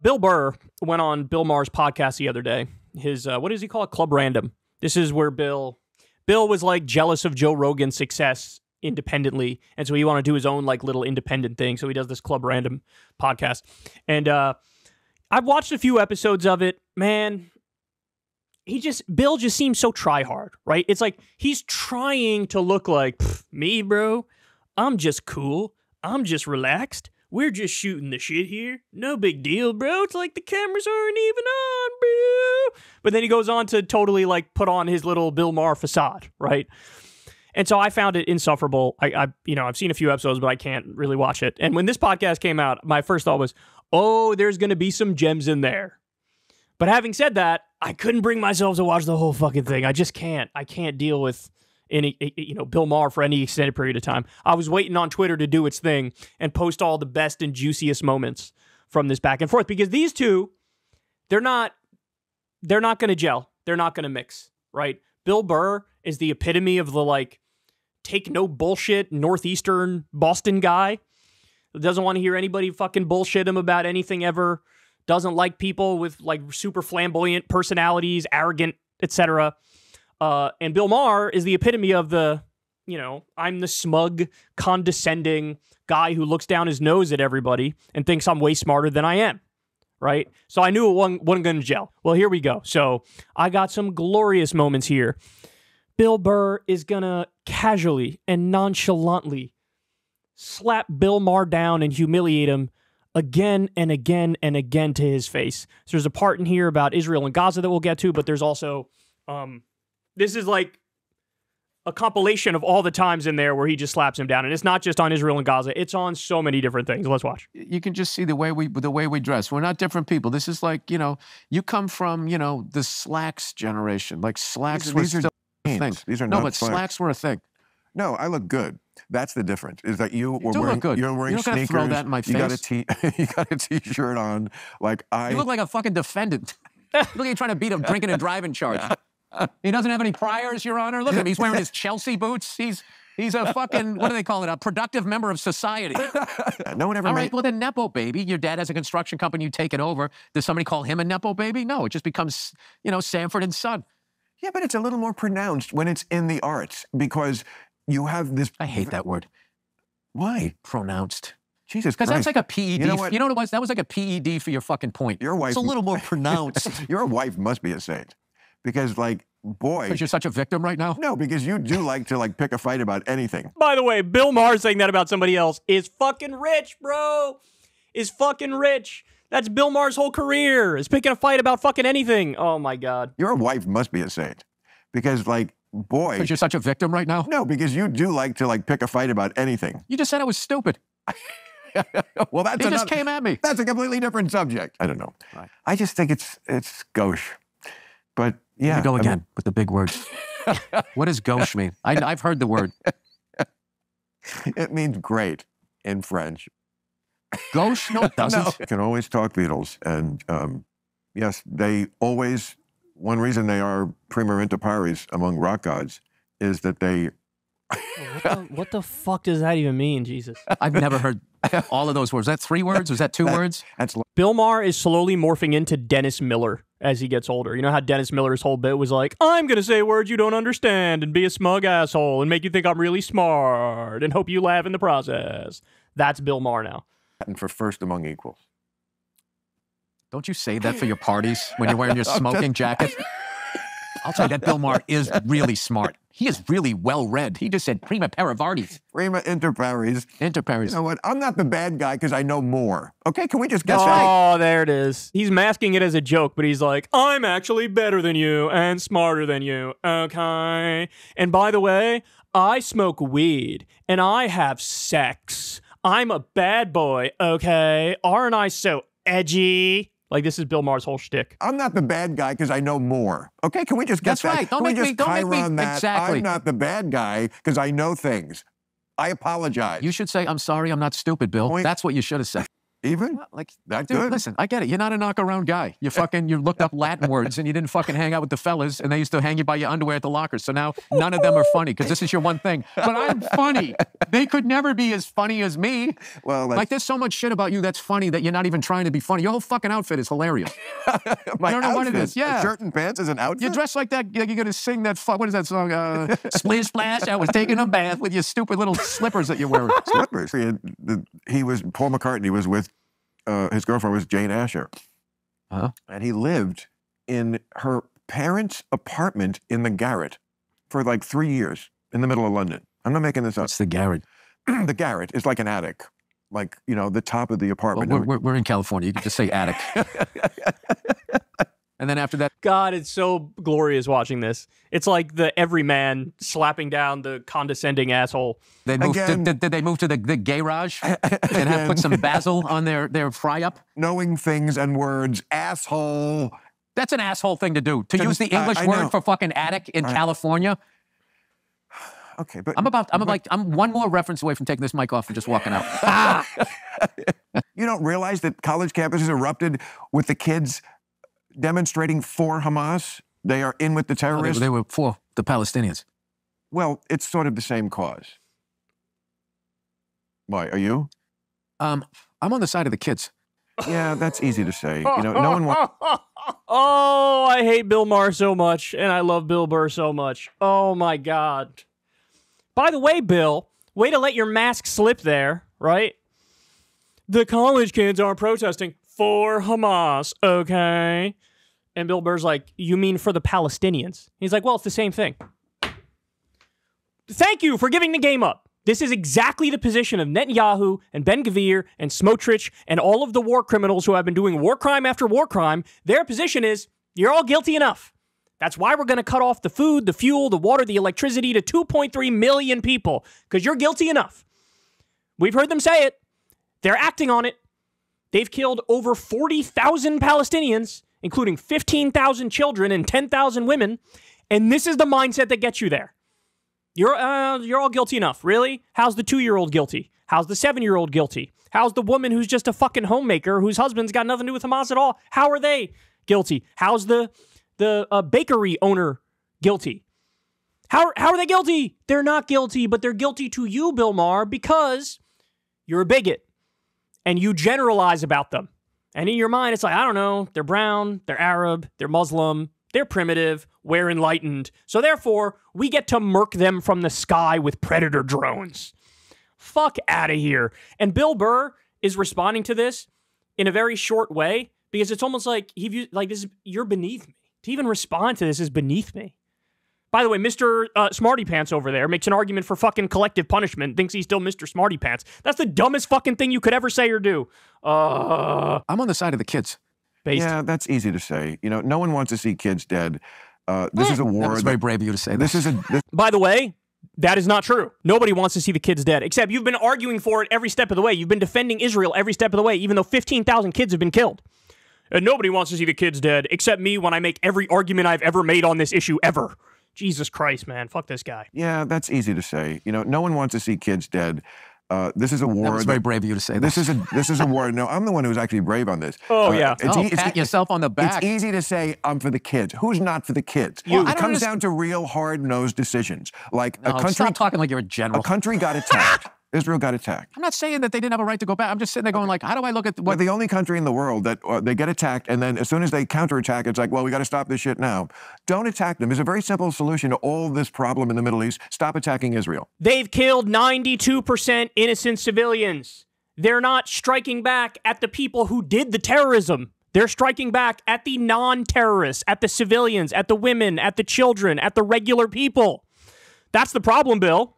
Bill Burr went on Bill Maher's podcast the other day. His, what does he call it? Club Random. This is where Bill was like jealous of Joe Rogan's success independently. And so he wanted to do his own like little independent thing. So he does this Club Random podcast. And I've watched a few episodes of it. Man, Bill just seems so try hard, right? It's like he's trying to look like, me, bro. I'm just cool. I'm just relaxed. We're just shooting the shit here. No big deal, bro. It's like the cameras aren't even on, bro. But then he goes on to totally like put on his little Bill Maher facade, right? And so I found it insufferable. I've seen a few episodes, but I can't really watch it. And when this podcast came out, my first thought was, oh, there's going to be some gems in there. But having said that, I couldn't bring myself to watch the whole fucking thing. I just can't. I can't deal with Bill Maher for any extended period of time. I was waiting on Twitter to do its thing and post all the best and juiciest moments from this back and forth, because these two, they're not going to gel. They're not going to mix, right? Bill Burr is the epitome of the like take no bullshit Northeastern Boston guy. Doesn't want to hear anybody fucking bullshit him about anything ever. Doesn't like people with like super flamboyant personalities, arrogant, etc. And Bill Maher is the epitome of the, I'm the smug, condescending guy who looks down his nose at everybody and thinks I'm way smarter than I am, right? So I knew it wasn't going to gel. Well, here we go. So I got some glorious moments here. Bill Burr is going to casually and nonchalantly slap Bill Maher down and humiliate him again and again and again to his face. So there's a part in here about Israel and Gaza that we'll get to, but there's also... this is like a compilation of all the times in there where he just slaps him down. And it's not just on Israel and Gaza. It's on so many different things. Let's watch. You can just see the way we dress. We're not different people. This is like, you come from, the slacks generation. Like slacks were still a thing. These are not but slacks were a thing. No, I look good. That's the difference. Is that you're wearing sneakers. Throw that in my face. You got a t-shirt on. You look like a fucking defendant. Look like you're trying to beat a drinking and driving charge. He doesn't have any priors, Your Honor. Look at him. He's wearing his Chelsea boots. He's a fucking, what do they call it? A productive member of society. No one ever All right, well, then Nepo baby. Your dad has a construction company. You take it over. Does somebody call him a Nepo baby? No, it just becomes, Sanford and Son. Yeah, but it's a little more pronounced when it's in the arts because you have this... I hate that word. Why? Pronounced. Jesus Christ. Because that's like a PED. You know what it was? That was like a PED for your fucking point. Your wife... It's a little more pronounced. Your wife must be a saint. Because, boy... Because you're such a victim right now? No, because you do like to, pick a fight about anything. By the way, Bill Maher saying that about somebody else is fucking rich, bro. Is fucking rich. That's Bill Maher's whole career, is picking a fight about fucking anything. Oh, my God. Your wife must be a saint. Because, boy... Because you're such a victim right now? No, because you do like to, pick a fight about anything. You just said I was stupid. Well, He just came at me. That's a completely different subject. I don't know. Right. I just think it's gauche. But, yeah. Here we go again with the big words. What does gauche mean? I've heard the word. It means great in French. Gauche? No, it doesn't. No. You can always talk Beatles. And, yes, they always... One reason they are prima inter pares among rock gods is that they... What the fuck does that even mean, Jesus? I've never heard all of those words. Was that 3 words? Was that 2 words? Bill Maher is slowly morphing into Dennis Miller as he gets older. You know how Dennis Miller's whole bit was like, I'm going to say words you don't understand and be a smug asshole and make you think I'm really smart and hope you laugh in the process. That's Bill Maher now. And for first among equals. Don't you say that for your parties when you're wearing your smoking jacket? I'll tell you, that Bill Maher is really smart. He is really well-read. He just said prima paravardis. Prima inter pares. Inter pares. You know what? I'm not the bad guy because I know more. Okay, can we just get Oh, there it is. He's masking it as a joke, but he's like, I'm actually better than you and smarter than you, okay? And by the way, I smoke weed and I have sex. I'm a bad boy, okay? Aren't I so edgy? Like, this is Bill Maher's whole shtick. I'm not the bad guy because I know more. Okay, can we just get That's that? right. Don't can make we just me that? Exactly. I'm not the bad guy because I know things. I apologize. You should say, I'm sorry, I'm not stupid, Bill. That's what you should have said. Even? Like, That dude, good? listen, I get it. You're not a knock-around guy. You looked up Latin words and you didn't fucking hang out with the fellas and they used to hang you by your underwear at the lockers. So now none of them are funny because this is your one thing. But I'm funny. They could never be as funny as me. Well, like there's so much shit about you that's funny that you're not even trying to be funny. Your whole fucking outfit is hilarious. my I don't know outfit, what it is. Yeah. a shirt and pants is an outfit? You're dressed like that. You're going to sing that, what is that song? Splish Splash, I was taking a bath with your stupid little slippers that you're wearing. Slippers. Paul McCartney was with, his girlfriend was Jane Asher. Uh-huh. And he lived in her parents' apartment in the garret for like 3 years in the middle of London. I'm not making this up. What's the garret? The garret is like an attic. Like, the top of the apartment. Well, we're in California. You can just say attic. And then after that, God, it's so glorious watching this. It's like the everyman slapping down the condescending asshole. they moved did they move to the garage and have put some basil on their fry-up? Knowing things and words, asshole. That's an asshole thing to do. To use the English I word know. for fucking attic in California. Okay, but I'm one more reference away from taking this mic off and just walking out. you don't realize that college campuses erupted with the kids demonstrating for Hamas? They are in with the terrorists. They were for the Palestinians. Well, it's sort of the same cause. Why, are you? I'm on the side of the kids. Yeah, that's easy to say. No one wants... Oh, I hate Bill Maher so much, and I love Bill Burr so much. Oh, my God. By the way, Bill, way to let your mask slip there, right? The college kids are protesting for Hamas, okay? And Bill Burr's like, you mean for the Palestinians? He's like, well, it's the same thing. Thank you for giving the game up. This is exactly the position of Netanyahu and Ben-Gvir and Smotrich and all of the war criminals who have been doing war crime after war crime. Their position is, you're all guilty enough. That's why we're going to cut off the food, the fuel, the water, the electricity to 2.3 million people, because you're guilty enough. We've heard them say it. They're acting on it. They've killed over 40,000 Palestinians, including 15,000 children and 10,000 women, and this is the mindset that gets you there. You're all guilty enough. Really? How's the 2-year-old guilty? How's the 7-year-old guilty? How's the woman who's just a fucking homemaker whose husband's got nothing to do with Hamas at all? How are they guilty? How's the bakery owner guilty? How are they guilty? They're not guilty, but they're guilty to you, Bill Maher, because you're a bigot and you generalize about them. And in your mind, it's like, I don't know, they're brown, they're Arab, they're Muslim, they're primitive, we're enlightened. So therefore, we get to murk them from the sky with predator drones. Fuck out of here. And Bill Burr is responding to this in a very short way because it's almost like you're beneath me. To even respond to this is beneath me. By the way, Mr. Smarty Pants over there makes an argument for fucking collective punishment, thinks he's still Mr. Smarty Pants. That's the dumbest fucking thing you could ever say or do. I'm on the side of the kids. Yeah, that's easy to say. No one wants to see kids dead. This is a war. That's very brave of you to say that. By the way, that is not true. Nobody wants to see the kids dead, except you've been arguing for it every step of the way. You've been defending Israel every step of the way, even though 15,000 kids have been killed. And nobody wants to see the kids dead, except me when I make every argument I've ever made on this issue ever. Jesus Christ, man. Fuck this guy. Yeah, that's easy to say. No one wants to see kids dead. This is a war. That was very brave of you to say that. This is a war. No, I'm the one who's actually brave on this. Oh, yeah. Pat yourself on the back. It's easy to say I'm for the kids. Who's not for the kids? It comes down to real hard-nosed decisions. Like a country. Stop talking like you're a general. A country got attacked. Israel got attacked. I'm not saying that they didn't have a right to go back. I'm just sitting there going like, how do I look at We're the only country in the world that they get attacked, and then as soon as they counterattack, it's like, well, we got to stop this shit now. Don't attack them. There's a very simple solution to all this problem in the Middle East. Stop attacking Israel. They've killed 92% innocent civilians. They're not striking back at the people who did the terrorism. They're striking back at the non-terrorists, at the civilians, at the women, at the children, at the regular people. That's the problem, Bill.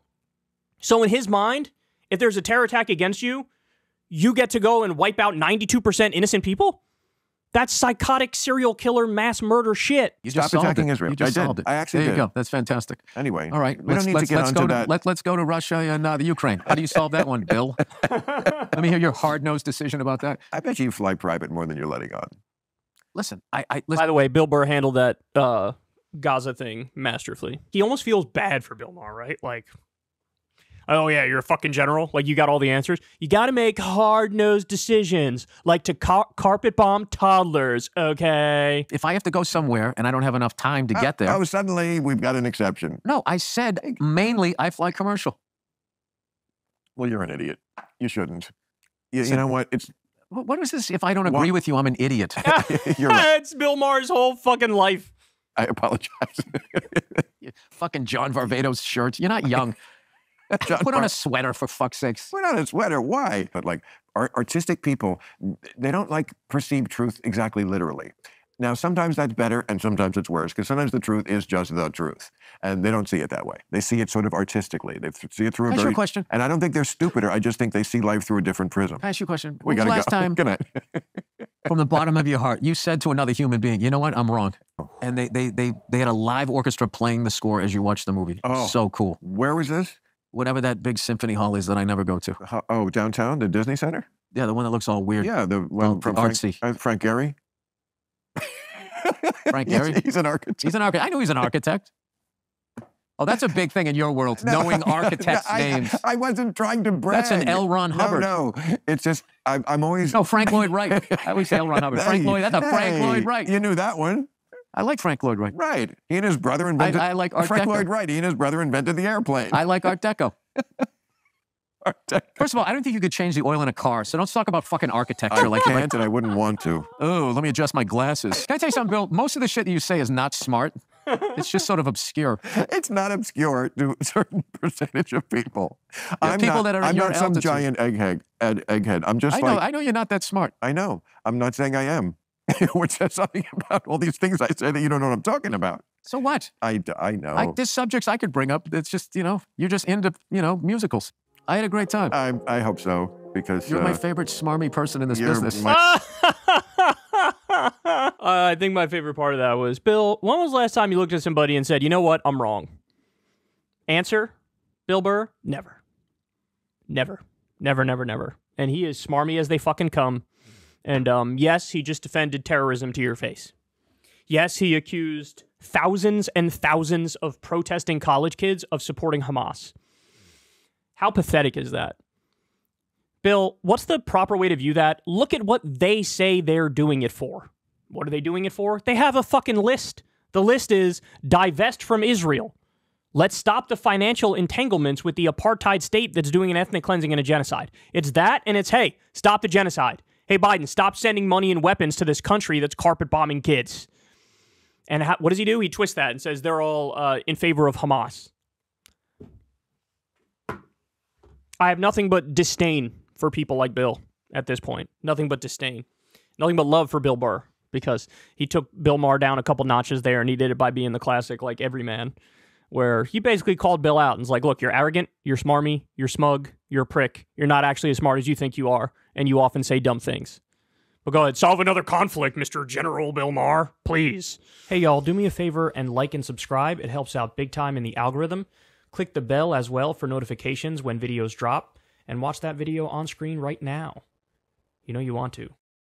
So in his mind, if there's a terror attack against you, you get to go and wipe out 92% innocent people? That's psychotic serial killer mass murder shit. You Stop attacking Israel. You just solved it. I actually did. did. There you go. That's fantastic. Anyway, all right. We don't need to get onto that. Let's go to Russia and the Ukraine. How do you solve that one, Bill? Let me hear your hard-nosed decision about that. I bet you fly private more than you're letting on. Listen, By the way, Bill Burr handled that Gaza thing masterfully. He almost feels bad for Bill Maher, right? Like Oh, yeah, you're a fucking general. Like, you got all the answers. You got to make hard-nosed decisions, like to carpet bomb toddlers, okay? If I have to go somewhere and I don't have enough time to get there. Oh, suddenly we've got an exception. No, I said mainly I fly commercial. Well, you're an idiot. You shouldn't. You know what? It's What is this? If I don't agree with you, I'm an idiot. You're right. It's Bill Maher's whole fucking life. I apologize. Fucking John Varvatos shirt. You're not young. Put on a sweater, for fuck's sakes. Put on a sweater. Why? But like artistic people, they don't like perceive truth exactly literally. Now, sometimes that's better and sometimes it's worse, because sometimes the truth is just the truth. And they don't see it that way. They see it sort of artistically. They see it through a Can I ask you a question? And I don't think they're stupider. I just think they see life through a different prism. Can I ask you a question? We When was gotta the last go. time, Good night. from the bottom of your heart, you said to another human being, you know what, I'm wrong. And they had a live orchestra playing the score as you watched the movie. Oh. So cool. Where was this? Whatever that big symphony hall is that I never go to. Oh, downtown, the Disney Center? Yeah, the one that looks all weird. Yeah, the one from artsy. Frank Gehry. Frank Gehry? He's an architect. He's an architect. I knew he's an architect. Oh, that's a big thing in your world, knowing architects' names. I wasn't trying to brag. That's an L. Ron Hubbard. No, it's just, I'm always... No, Frank Lloyd Wright. I always say L. Ron Hubbard. Frank Lloyd, that's a Frank Lloyd Wright. You knew that one. I like Frank Lloyd Wright. Right. He and his brother invented... I like Art Frank Deco. Lloyd Wright. He and his brother invented the airplane. I like Art Deco. Art Deco. First of all, I don't think you could change the oil in a car, so don't talk about fucking architecture I like can't, and I wouldn't want to. oh, let me adjust my glasses. Can I tell you something, Bill? Most of the shit that you say is not smart. It's just sort of obscure. It's not obscure to a certain percentage of people. I'm people not, that are I'm in your not some altitude. giant egghead. I'm just I know you're not that smart. I know. I'm not saying I am. Which says something about all these things I say that you don't know what I'm talking about. So what? I know. There's subjects I could bring up. It's just, you're just into, musicals. I had a great time. I hope so, because... You're my favorite smarmy person in this business. I think my favorite part of that was, Bill, when was the last time you looked at somebody and said, you know what, I'm wrong? Answer, Bill Burr, never. Never. Never, never, never. And he is smarmy as they fucking come. And yes, he just defended terrorism to your face. Yes, he accused thousands and thousands of protesting college kids of supporting Hamas. How pathetic is that? Bill, what's the proper way to view that? Look at what they say they're doing it for. What are they doing it for? They have a fucking list. The list is divest from Israel. Let's stop the financial entanglements with the apartheid state that's doing an ethnic cleansing and a genocide. It's that, and it's, hey, stop the genocide. Hey, Biden, stop sending money and weapons to this country that's carpet bombing kids. And what does he do? He twists that and says they're all in favor of Hamas. I have nothing but disdain for people like Bill at this point. Nothing but disdain. Nothing but love for Bill Burr, because he took Bill Maher down a couple notches there, and he did it by being the classic, like, everyman, where he basically called Bill out and was like, look, you're arrogant, you're smarmy, you're smug, you're a prick, you're not actually as smart as you think you are, and you often say dumb things. But go ahead, solve another conflict, Mr. General Bill Maher, please. Hey, y'all, do me a favor and like and subscribe. It helps out big time in the algorithm. Click the bell as well for notifications when videos drop, and watch that video on screen right now. You know you want to.